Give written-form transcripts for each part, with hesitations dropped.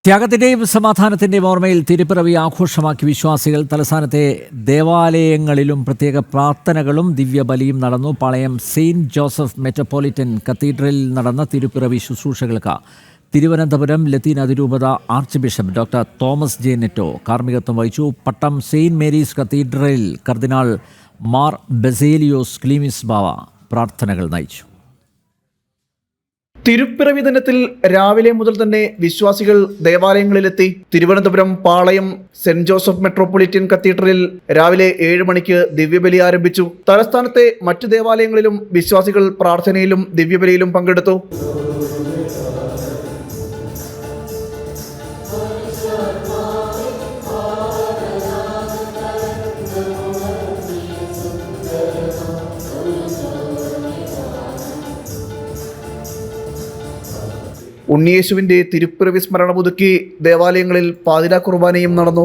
ത്യാഗത്തിന്റെയും സമാധാനത്തിന്റെയും ഓർമ്മയിൽ തിരുപ്പിറവി ആഘോഷമാക്കി വിശ്വാസികൾ. തലസ്ഥാനത്തെ ദേവാലയങ്ങളിലും പ്രത്യേക പ്രാർത്ഥനകളും ദിവ്യബലിയും നടന്നു. പാളയം സെയിന്റ് ജോസഫ് മെട്രോപൊളിറ്റൻ കത്തീഡ്രലിൽ നടന്ന തിരുപ്പിറവി ശുശ്രൂഷകൾക്ക് തിരുവനന്തപുരം ലത്തീൻ അതിരൂപത archbishop doctor Thomas J Netto കാർമ്മികത്വം വഹിച്ചു. പട്ടം സെയിന്റ് മേരീസ് കത്തീഡ്രലിൽ കർദിനാൾ മാർ ബസേലിയോസ് ക്ലീമിസ് ബാവ പ്രാർത്ഥനകൾ നയിച്ചു. തിരുപ്പിറവി ദിനത്തിൽ രാവിലെ മുതൽ തന്നെ വിശ്വാസികൾ ദേവാലയങ്ങളിലെത്തി. Thiruvananthapuram Palayam saint Joseph metropolitan കത്തീഡ്രലിൽ രാവിലെ 7 മണിക്ക് ദിവ്യബലി ആരംഭിച്ചു. തലസ്ഥാനത്തെ മറ്റു ദേവാലയങ്ങളിലും വിശ്വാസികൾ പ്രാർത്ഥനയിലും ദിവ്യബലിയിലും പങ്കെടുത്തു. ഉണ്ണിയേശുവിന്റെ തിരുപ്പിറവി സ്മരണ പുതുക്കി ദേവാലയങ്ങളിൽ പാതിരാ കുർബാനയും നടന്നു.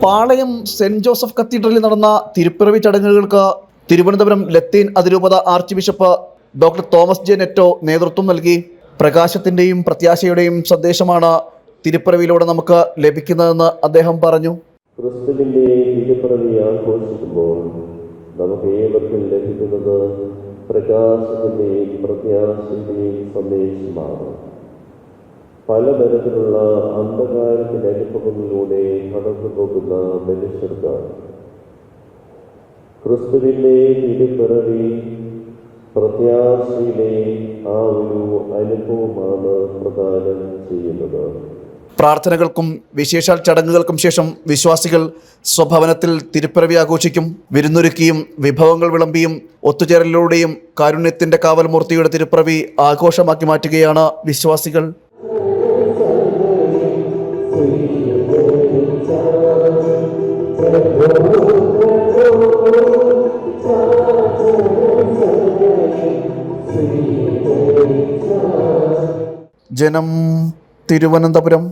പാളയം സെന്റ് ജോസഫ് കത്തീഡ്രലിൽ നടന്ന തിരുപ്പിറവി ചടങ്ങുകൾക്ക് തിരുവനന്തപുരം ലത്തീൻ അതിരൂപത archbishop doctor Thomas J Netto നേതൃത്വം നൽകി. പ്രകാശത്തിന്റെയും പ്രത്യാശയുടെയും സന്ദേശമാണ് തിരുപ്പിറവിയിലൂടെ നമുക്ക് ലഭിക്കുന്നതെന്ന് അദ്ദേഹം പറഞ്ഞു. ക്രിസ്തുവിന്റെ തിരുപ്പിറവി ആഘോഷിക്കുമ്പോൾ നമുക്ക് ഏവർക്കും ലഭിക്കുന്നത് പ്രകാശത്തിന്റെയും പ്രത്യാശയുടെയും സന്ദേശമാണ്. പലതരത്തിലുള്ള അന്ധകാരത്തിന്റെ അനുഭവങ്ങളിലൂടെ കടന്നു പോകുന്ന മനുഷ്യർക്ക് ക്രിസ്തുവിന്റെ തിരുപ്പിറവി പ്രത്യാശയിലെ ആ ഒരു അനുഭവമാണ് പ്രദാനം ചെയ്യുന്നത്. പ്രാർത്ഥനകൾക്കും വിശേഷാൽ ചടങ്ങുകൾക്കും ശേഷം വിശ്വാസികൾ സ്വഭവനത്തിൽ തിരുപ്പിറവി ആഘോഷിക്കും. വിരുന്നൊരുക്കിയും വിഭവങ്ങൾ വിളമ്പിയും ഒത്തുചേരലിലൂടെയും കാരുണ്യത്തിന്റെ കാവൽമൂർത്തിയുടെ തിരുപ്പിറവി ആഘോഷമാക്കി മാറ്റുകയാണ് വിശ്വാസികൾ. ജനം, തിരുവനന്തപുരം.